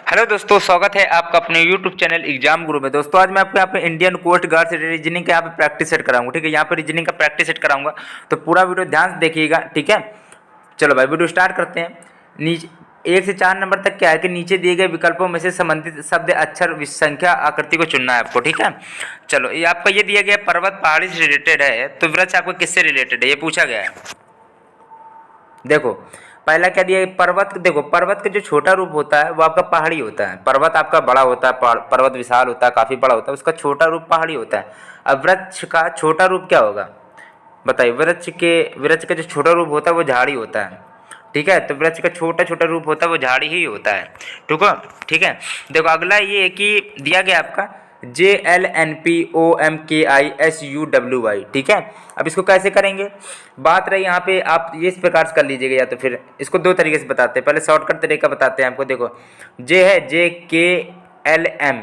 Hello दोस्तों, स्वागत है आपका अपने यूट्यूब चैनल एग्जाम गुरु में। दोस्तों आज मैं आपको यहाँ पे इंडियन कोस्ट गार्ड से रीजनिंग का यहाँ पे प्रैक्टिस सेट कराऊंगा। ठीक है, यहाँ पे रीजनिंग का प्रैक्टिस सेट कराऊंगा, तो पूरा वीडियो ध्यान से देखिएगा। ठीक है, चलो भाई वीडियो स्टार्ट करते हैं। नीचे 1 से 4 नंबर तक क्या है कि नीचे दिए गए विकल्पों में से संबंधित शब्द, अक्षर, संख्या, आकृति को चुनना है आपको। ठीक है, चलो ये आपका ये दिया गया पर्वत पहाड़ी से रिलेटेड है, तो वृक्ष आपको किससे रिलेटेड है ये पूछा गया है। देखो पहला क्या दिया है, पर्वत। देखो पर्वत का जो छोटा रूप होता है वो आपका पहाड़ी होता है। पर्वत आपका बड़ा होता है, पर्वत विशाल होता है, काफ़ी बड़ा होता है, उसका छोटा रूप पहाड़ी होता है। अब वृक्ष का छोटा रूप क्या होगा बताइए। वृक्ष का जो छोटा रूप होता है वो झाड़ी होता है। ठीक है, तो वृक्ष का छोटा छोटा रूप होता है वो झाड़ी ही होता है। ठीक है, ठीक है। देखो अगला ये है कि दिया गया आपका JLNPOMKISUWY। ठीक है, अब इसको कैसे करेंगे, बात रही यहाँ पे। आप ये इस प्रकार से कर लीजिएगा, या तो फिर इसको दो तरीके से बताते हैं। पहले शॉर्टकट तरीका बताते हैं आपको। देखो जे है JKLMN,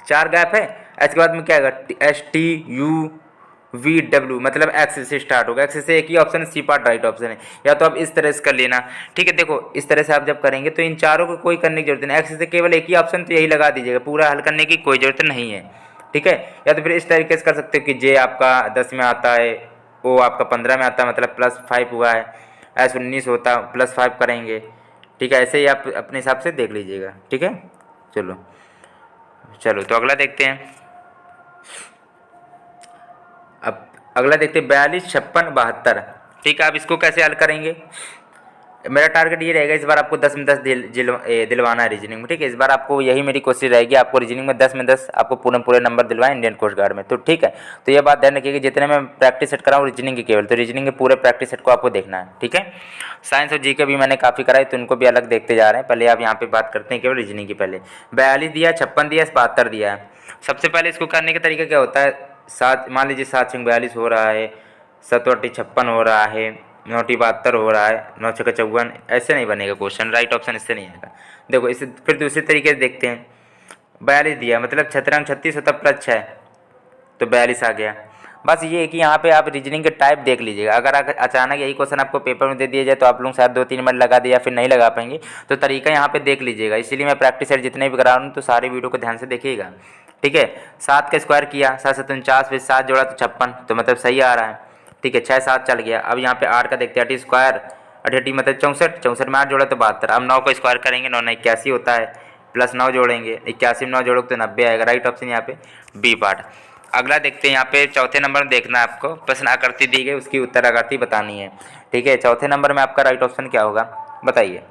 4 गैप है। इसके बाद में क्या होगा STUVW, मतलब एक्स से स्टार्ट होगा। एक्स से एक ही ऑप्शन है, सी पार्ट राइट ऑप्शन है। या तो आप इस तरह से कर लेना। ठीक है, देखो इस तरह से आप जब करेंगे तो इन चारों को कोई करने की जरूरत नहीं। एक्स से केवल एक ही ऑप्शन, तो यही लगा दीजिएगा, पूरा हल करने की कोई जरूरत नहीं है। ठीक है, या तो फिर इस तरीके से कर सकते हो कि जे आपका 10 में आता है, ओ आपका 15 में आता है, मतलब +5 हुआ है। S19 होता है, +5 करेंगे। ठीक है, ऐसे ही आप अपने हिसाब से देख लीजिएगा। ठीक है, चलो चलो तो अगला देखते हैं। अब अगला देखते हैं 42, 56, 72। ठीक है, अब इसको कैसे हल करेंगे। मेरा टारगेट ये रहेगा, इस बार आपको 10 में 10 दिलवाना है रीजनिंग में। ठीक है, इस बार आपको यही मेरी कोशिश रहेगी, आपको रीजनिंग में 10 में 10 आपको पूरे पूरे नंबर दिलवाएं इंडियन कोस्ट गार्ड में। तो ठीक है, तो ये बात ध्यान रखिए कि जितने मैं प्रैक्टिस सेट कराऊँ रीजनिंग की केवल, तो रीजनिंग के पूरे प्रैक्टिस सेट को आपको देखना है। ठीक है, साइंस और जीके भी मैंने काफ़ी कराई, तो उनको भी अलग देखते जा रहे हैं। पहले आप यहाँ पे बात करते हैं केवल रीजनिंग की। पहले 42 दिया, 56 दिया, 72 दिया है। सबसे पहले इसको करने का तरीका क्या होता है, 7 मान लीजिए 7 6 42 हो रहा है, 7 8 56 हो रहा है, 9 8 72 हो रहा है, 9 6 54। ऐसे नहीं बनेगा क्वेश्चन, राइट ऑप्शन इससे नहीं आएगा। देखो इसे फिर दूसरे तरीके से देखते हैं। 42 दिया, मतलब 36 36 होता +6, तो 42 आ गया। बस ये है कि यहाँ पे आप रीजनिंग के टाइप देख लीजिएगा। अगर अचानक यही क्वेश्चन आपको पेपर में दे दिया जाए तो आप लोग शायद 2-3 मिनट लगा दिए या फिर नहीं लगा पाएंगे, तो तरीका यहाँ पे देख लीजिएगा। इसीलिए मैं प्रैक्टिस सेट जितने भी करा रहा हूँ तो सारे वीडियो को ध्यान से देखिएगा। ठीक है, 7 का स्क्वायर किया, 7 7 49, फिर 7 जोड़ा तो 56, तो मतलब सही आ रहा है। ठीक है, 6 7 चल गया। अब यहाँ पे 8 का देखते हैं, 8 स्क्वायर 8 मतलब 64, 64 में 8 जोड़ा तो 72। अब 9 को स्क्वायर करेंगे, 9 9 81 होता है, +9 जोड़ेंगे, 81 में 9 जोड़ोगे तो 90 आएगा। राइट ऑप्शन यहाँ पे बी पार्ट। अगला देखते हैं, यहाँ पे चौथे नंबर में देखना है आपको, प्रश्न आकृति दी गई उसकी उत्तर आकृति बतानी है। ठीक है, चौथे नंबर में आपका राइट ऑप्शन क्या होगा बताइए।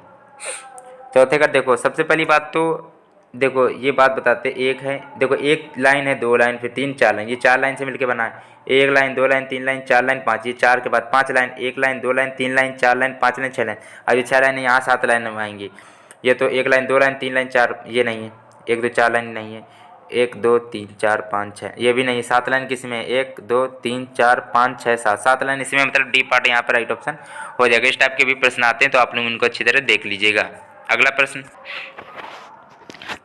चौथे का देखो सबसे पहली बात तो देखो ये बात बताते एक है। देखो एक लाइन है, 2 लाइन, फिर 3 4 लाइन, ये 4 लाइन से मिलकर बना है। 1 लाइन, 2 लाइन, 3 लाइन, 4 लाइन, 5, ये 4 के बाद 5 line, 1 line, 2 line, 3 line, 4 line, 5 line, 6 line. अब ये 6 लाइन यहाँ 7 लाइन में आएंगी। ये तो 1 लाइन, 2 लाइन, 3 लाइन, 4, ये नहीं है। 1 2 4 लाइन नहीं है। 1 2 3 4 5 6, ये भी नहीं। 7 लाइन किस में, 1 2 3 4 5 6 7, 7 लाइन इसमें, मतलब डी पार्ट यहाँ पर राइट ऑप्शन हो जाएगा। इस टाइप के भी प्रश्न आते हैं तो आप लोग उनको अच्छी तरह देख लीजिएगा। अगला प्रश्न,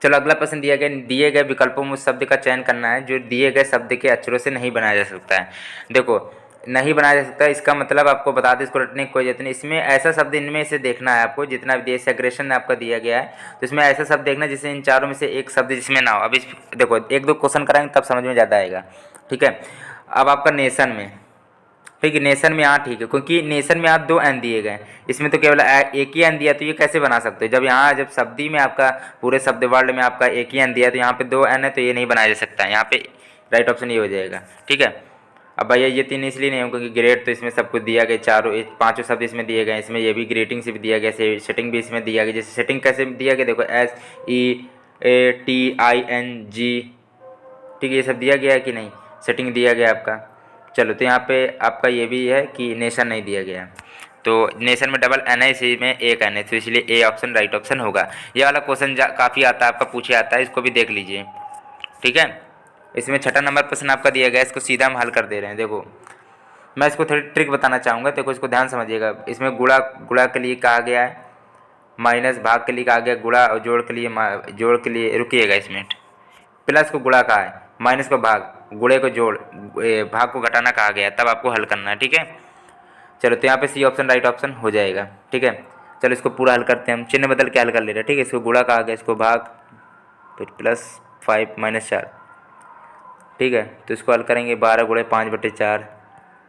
चलो अगला प्रश्न दिया गया, दिए गए विकल्पों में उस शब्द का चयन करना है जो दिए गए शब्द के अक्षरों से नहीं बनाया जा सकता है। देखो नहीं बनाया जा सकता है, इसका मतलब आपको बता दें, इसको रटने की कोई जरूरत नहीं। इसमें ऐसा शब्द इनमें से देखना है आपको, जितना भी सेग्रेशन आपका दिया गया है तो इसमें ऐसा शब्द देखना जिससे इन चारों में से एक शब्द जिसमें ना हो। अब इस देखो 1-2 क्वेश्चन कराएंगे तब समझ में ज़्यादा आएगा। ठीक है, अब आपका नेशन में, ठीक है नेशन में यहाँ ठीक है, क्योंकि नेशन में यहाँ 2 एन दिए गए, इसमें तो केवल एक ही एन दिया, तो ये कैसे बना सकते हो। जब यहाँ जब शब्दी में आपका पूरे शब्द वर्ड में आपका एक ही एन दिया, तो यहाँ पे 2 एन है, तो ये नहीं बनाया जा सकता है। यहाँ पे राइट ऑप्शन ये हो जाएगा। ठीक है, अब भैया ये 3 इसलिए नहीं हो क्योंकि ग्रेड तो इसमें सब कुछ दिया गया, चारों 5 शब्द इसमें दिए गए। इसमें ये भी ग्रेटिंग से भी दिया गया, सेटिंग भी इसमें दिया गया। जैसे सेटिंग कैसे दिया गया, देखो SEATING, ठीक है ये सब दिया गया है कि नहीं, सेटिंग दिया गया आपका। चलो तो यहाँ पे आपका ये भी है कि नेशन नहीं दिया गया, तो नेशन में डबल एन है, इसी में एक एन है, तो इसलिए ए ऑप्शन राइट ऑप्शन होगा। ये वाला क्वेश्चन काफ़ी आता है आपका, पूछे आता है, इसको भी देख लीजिए। ठीक है, इसमें 6ठा नंबर प्रश्न आपका दिया गया, इसको सीधा हम हल कर दे रहे हैं। देखो मैं इसको थोड़ी ट्रिक बताना चाहूँगा, देखो इसको ध्यान समझिएगा। इसमें गुणा गुणा के लिए कहा गया है, माइनस भाग के लिए कहा गया गुणा, और जोड़ के लिए रुकिएगा, इसमें प्लस को गुणा कहा है, माइनस को भाग, गुणे को जोड़, भाग को घटाना कहा गया, तब आपको हल करना है। ठीक है, चलो तो यहाँ पे सी ऑप्शन राइट ऑप्शन हो जाएगा। ठीक है, चलो इसको पूरा हल करते हैं हम, चिन्ह बदल के हल कर ले रहे हैं, ठीक है। इसको गुणा का आ गया, इसको भाग, फिर +5 - 4, ठीक है। तो इसको हल करेंगे, 12 × 5/4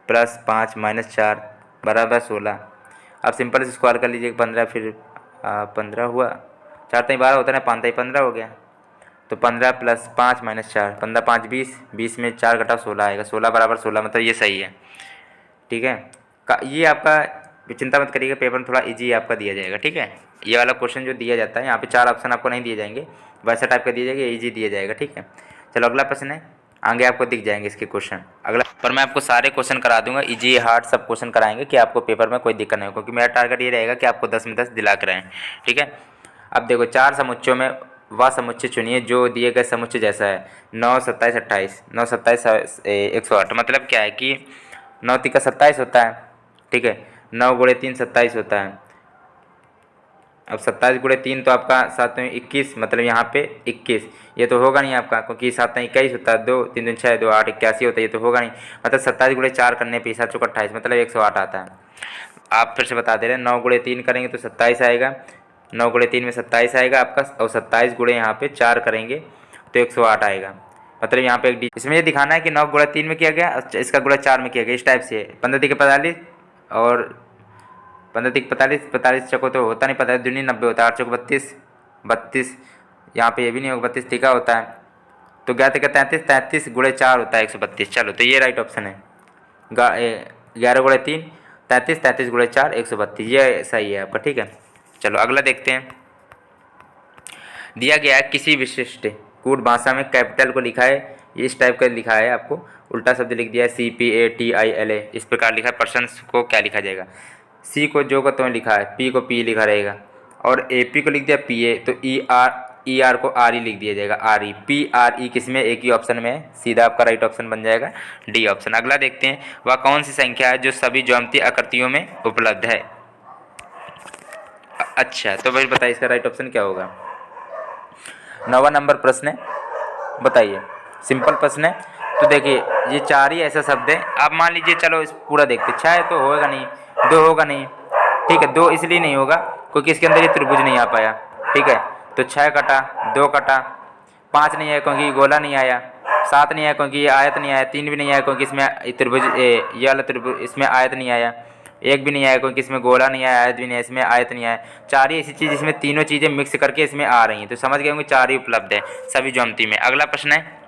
+5 - 4 बराबर 16। अब सिंपल से इसको हल कर लीजिए, 15 फिर 15 हुआ, 4 3 12 होता है ना, 5 3 15 हो गया। तो 15 + 5 - 4, 15 5 20, 20 में 4 घटाओ 16 आएगा, 16 बराबर 16, मतलब ये सही है, ठीक है। ये आपका चिंता मत करिएगा, पेपर में थोड़ा इजी आपका दिया जाएगा, ठीक है। ये वाला क्वेश्चन जो दिया जाता है, यहाँ पे 4 ऑप्शन आपको नहीं दिए जाएंगे, वैसा टाइप का दिया जाएगा, ईजी दिया जाएगा, ठीक है। चलो अगला प्रश्न है, आगे आपको दिख जाएंगे इसके क्वेश्चन अगला, पर मैं आपको सारे क्वेश्चन करा दूंगा, इजी हार्ड सब क्वेश्चन कराएंगे कि आपको पेपर में कोई दिक्कत नहीं हो, क्योंकि मेरा टारगेट ये रहेगा कि आपको 10 में 10 दिला कर रहें, ठीक है। अब देखो, 4 समुच्चयों में वह समुच्चय चुनिए जो दिए गए समुच्चय जैसा है। 9 27 28, 9 27 108, मतलब क्या है कि 9 3 27 होता है, ठीक है। 9 × 3 27 होता है। अब 27 × 3 तो आपका 7 में 21, मतलब यहाँ पे 21, ये तो होगा नहीं आपका, क्योंकि 7 में 21 होता है, 2 3 दूनी 6, 2 8 81 होता है, ये तो होगा नहीं। मतलब 27 × 4 करने पे 7 चौक 28, मतलब 108 आता है। आप फिर से बता दे रहे हैं, 9 × 3 करेंगे तो 27 आएगा, 9 × 3 में 27 आएगा आपका, और 27 × यहाँ पे 4 करेंगे तो 108 आएगा। मतलब यहाँ पे एक इसमें ये दिखाना है कि 9 × 3 में किया गया, इसका गुणा 4 में किया गया, इस टाइप से। 15 3 45 और 15 3 45, 45 चको तो होता नहीं, 45 दूनी 90 होता है, 8 चौक 32, 32, यहाँ पे ये भी नहीं होगा, 32 टीका होता है, तो 11 3 33, 33 × 4 होता है 132। चलो तो ये राइट ऑप्शन है, 11 × 3 33, 33 × 4 132, ये सही है आपका, ठीक है। चलो अगला देखते हैं, दिया गया है किसी विशिष्ट कूट भाषा में कैपिटल को लिखा है, इस टाइप का लिखा है, आपको उल्टा शब्द लिख दिया है, CPATILA, इस प्रकार लिखा है। पर्सन को क्या लिखा जाएगा, C को जो का तो लिखा है, P को P लिखा रहेगा, और AP को लिख दिया PA, तो ER को RE लिख दिया जाएगा, RE PRE किस में, एक ही ऑप्शन में है, सीधा आपका राइट ऑप्शन बन जाएगा D ऑप्शन। अगला देखते हैं, वह कौन सी संख्या है जो सभी ज्यामितीय आकृतियों में उपलब्ध है। अच्छा, तो भाई बताइए इसका राइट ऑप्शन क्या होगा। 9वां नंबर प्रश्न है, बताइए, सिंपल प्रश्न है। तो देखिए, ये 4 ही ऐसा शब्द है, आप मान लीजिए, चलो इस पूरा देखते, 6 तो होगा नहीं, 2 होगा नहीं, ठीक है। 2 इसलिए नहीं होगा क्योंकि इसके अंदर ये त्रिभुज नहीं आ पाया, ठीक है। तो 6 कटा, 2 कटा, 5 नहीं आया क्योंकि गोला नहीं आया, 7 नहीं आया क्योंकि ये आयत नहीं आया, 3 भी नहीं आया क्योंकि इसमें त्रिभुज ये वाला त्रिभुज इसमें आयत नहीं आया, 1 भी नहीं आया क्योंकि इसमें गोला नहीं आया, आयत भी नहीं आया, इसमें आयत नहीं आया। 4 ही ऐसी चीज़ इसमें तीनों चीज़ें मिक्स करके इसमें आ रही हैं, तो समझ गए होंगे 4 ही उपलब्ध है सभी ज्योमिति में। अगला प्रश्न है,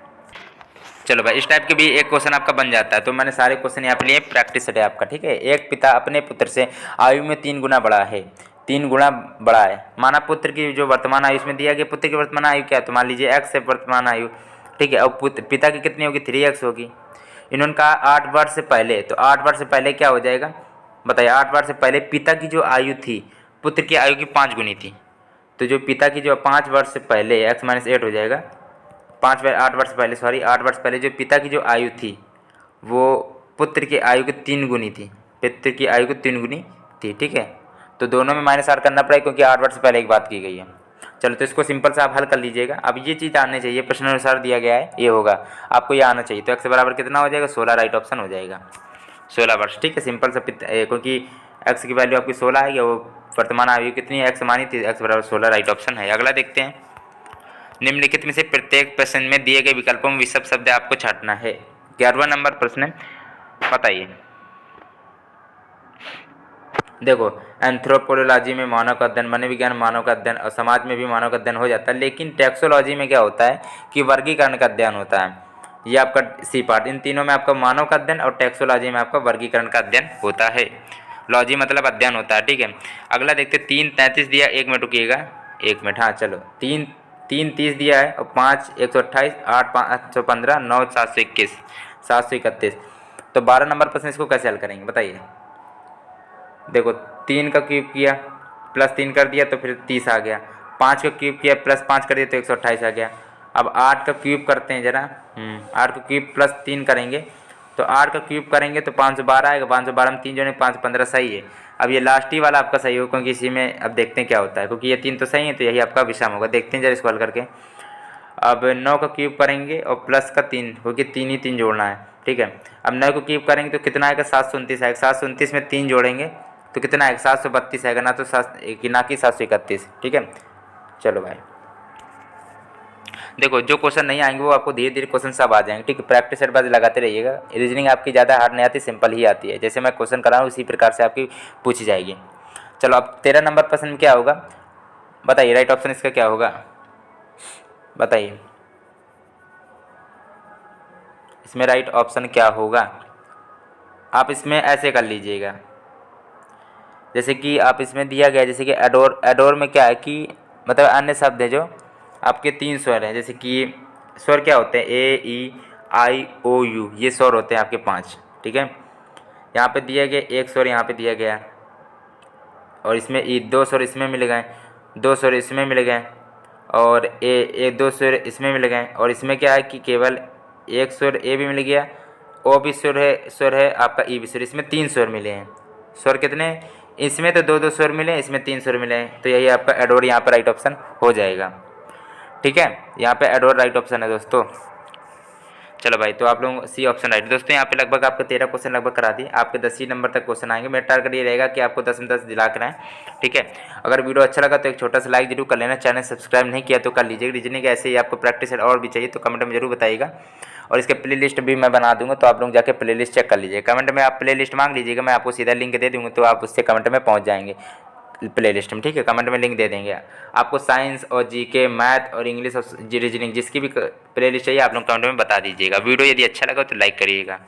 चलो भाई, इस टाइप के भी एक क्वेश्चन आपका बन जाता है, तो मैंने सारे क्वेश्चन यहाँ पे लिए, प्रैक्टिस सेट है आपका, ठीक है। एक पिता अपने पुत्र से आयु में 3 गुना बड़ा है, 3 गुना बड़ा है, माना पुत्र की जो वर्तमान आयु इसमें दिया गया, पुत्र की वर्तमान आयु क्या है, तो मान लीजिए x है वर्तमान आयु, ठीक है। और पिता की कितनी होगी, 3x होगी। इन्होंने कहा 8 वर्ष से पहले, तो 8 वर्ष से पहले क्या हो जाएगा, बताइए। 8 वर्ष से पहले पिता की जो आयु थी पुत्र की आयु की 5 गुनी थी, तो जो पिता की जो 5 वर्ष से पहले x - 8 हो जाएगा, 8 वर्ष पहले, सॉरी 8 वर्ष पहले जो पिता की जो आयु थी वो पुत्र की आयु की 3 गुनी थी, पुत्र की आयु की 3 गुनी थी, ठीक है। तो दोनों में -8 करना पड़ेगा क्योंकि 8 वर्ष पहले एक बात की गई है। चलो तो इसको सिंपल से आप हल कर लीजिएगा। अब ये चीज़ आने चाहिए, प्रश्न अनुसार दिया गया है, ये होगा, आपको ये आना चाहिए। तो x बराबर कितना हो जाएगा, 16 राइट ऑप्शन हो जाएगा, 16 वर्ष, ठीक है। सिंपल से क्योंकि x की वैल्यू आपकी 16 है, वो वर्तमान आयु कितनी है, x मानी थी, x बराबर 16 राइट ऑप्शन है। अगला देखते हैं, निम्नलिखित में से प्रत्येक प्रश्न में दिए गए विकल्पों में विषम शब्द आपको छांटना है। 11वां नंबर प्रश्न है, बताइए। देखो, एंथ्रोपोलॉजी में मानव का अध्ययन, मन विज्ञान मानव का अध्ययन, और समाज में भी मानव का अध्ययन हो जाता है, लेकिन टैक्सोलॉजी में क्या होता है कि वर्गीकरण का अध्ययन होता है। ये आपका सी पार्ट, इन तीनों में आपका मानव का अध्ययन और टैक्सोलॉजी में आपका वर्गीकरण का अध्ययन होता है। लॉजी मतलब अध्ययन होता है, ठीक है। अगला देखते, 3 33 दिया, 1 मिनट रुकिएगा, 1 मिनट, हाँ चलो। 3 30 दिया है, और 5 128, 8 515, 9 721, 731। तो 12 नंबर प्रश्न, इसको कैसे हल करेंगे बताइए। देखो, 3 का क्यूब किया प्लस 3 कर दिया तो फिर 30 आ गया, 5 का क्यूब किया प्लस 5 कर दिया तो 128 आ गया। अब 8 का क्यूब करते हैं जरा, 8 का क्यूब प्लस 3 करेंगे, तो 8 का क्यूब करेंगे तो 512 आएगा, 512 में 3 जोड़े 5 15 सही है। अब ये लास्ट ही वाला आपका सही हो, क्योंकि इसी में अब देखते हैं क्या होता है, क्योंकि ये 3 तो सही है, तो यही आपका विषम होगा। देखते हैं जरा इसको हल करके। अब 9 का क्यूब करेंगे और प्लस का 3, क्योंकि 3 ही 3 जोड़ना है, ठीक है। अब 9 को क्यूब करेंगे तो कितना आएगा, 729 आएगा, 729 में 3 जोड़ेंगे तो कितना है 732 आएगा, ना तो ना कि 731। ठीक है, चलो भाई देखो जो क्वेश्चन नहीं आएंगे वो आपको धीरे धीरे क्वेश्चन सब आ जाएंगे। ठीक है, प्रैक्टिस एडवाइस लगाते रहिएगा। रीजनिंग आपकी ज़्यादा हार्ड नहीं आती, सिंपल ही आती है। जैसे मैं क्वेश्चन कर रहा हूँ उसी प्रकार से आपकी पूछी जाएगी। चलो अब 13 नंबर प्रश्न क्या होगा बताइए, राइट ऑप्शन इसका क्या होगा बताइए, इसमें राइट ऑप्शन क्या होगा। आप इसमें ऐसे कर लीजिएगा, जैसे कि आप इसमें दिया गया जैसे कि एडोर, एडोर में क्या है कि मतलब अन्य शब्द है जो आपके 3 स्वर हैं। जैसे कि स्वर क्या होते हैं, ए ई आई ओ यू, ये स्वर होते हैं आपके 5। ठीक है, यहाँ पे दिया गया एक स्वर, यहाँ पे दिया गया, और इसमें ई 2 स्वर इसमें मिल गए, 2 स्वर इसमें मिल गए, और ए 2 स्वर इसमें मिल गए, और इसमें क्या है कि केवल एक स्वर ए भी मिल गया, ओ भी स्वर है आपका, ई भी स्वर, इसमें 3 स्वर मिले हैं। स्वर कितने, इसमें तो 2 2 स्वर मिले हैं, इसमें 3 स्वर मिले हैं, तो यही आपका एडोर यहाँ पर राइट ऑप्शन हो जाएगा। ठीक है, यहाँ पे एडोर राइट ऑप्शन है दोस्तों। चलो भाई, तो आप लोग सी ऑप्शन राइट। दोस्तों यहाँ पे लगभग आपको 13 क्वेश्चन लगभग करा दिए, आपके 10 ही नंबर तक क्वेश्चन आएंगे। मेरा टारगेट ये रहेगा कि आपको 10 में 10 दिला कर आएँ। ठीक है, अगर वीडियो अच्छा लगा तो एक छोटा सा लाइक जरूर कर लेना, चैनल सब्सक्राइब नहीं किया तो कर लीजिएगा। रीजनिंग ऐसे ही आपको प्रैक्टिस और भी चाहिए तो कमेंट में जरूर बताइएगा, और इसके प्लेलिस्ट भी मैं बना दूंगा, तो आप लोग जाके प्लेलिस्ट चेक कर लीजिए। कमेंट में आप प्लेलिस्ट मांग लीजिएगा, मैं आपको सीधा लिंक दे दूँगा, तो आप उससे कमेंट में पहुँच जाएंगे प्ले लिस्ट में। ठीक है, कमेंट में लिंक दे देंगे। आपको साइंस और जीके, मैथ और इंग्लिश और रीजनिंग जिसकी भी प्ले लिस्ट चाहिए आप लोग कमेंट में बता दीजिएगा। वीडियो यदि अच्छा लगा तो लाइक करिएगा।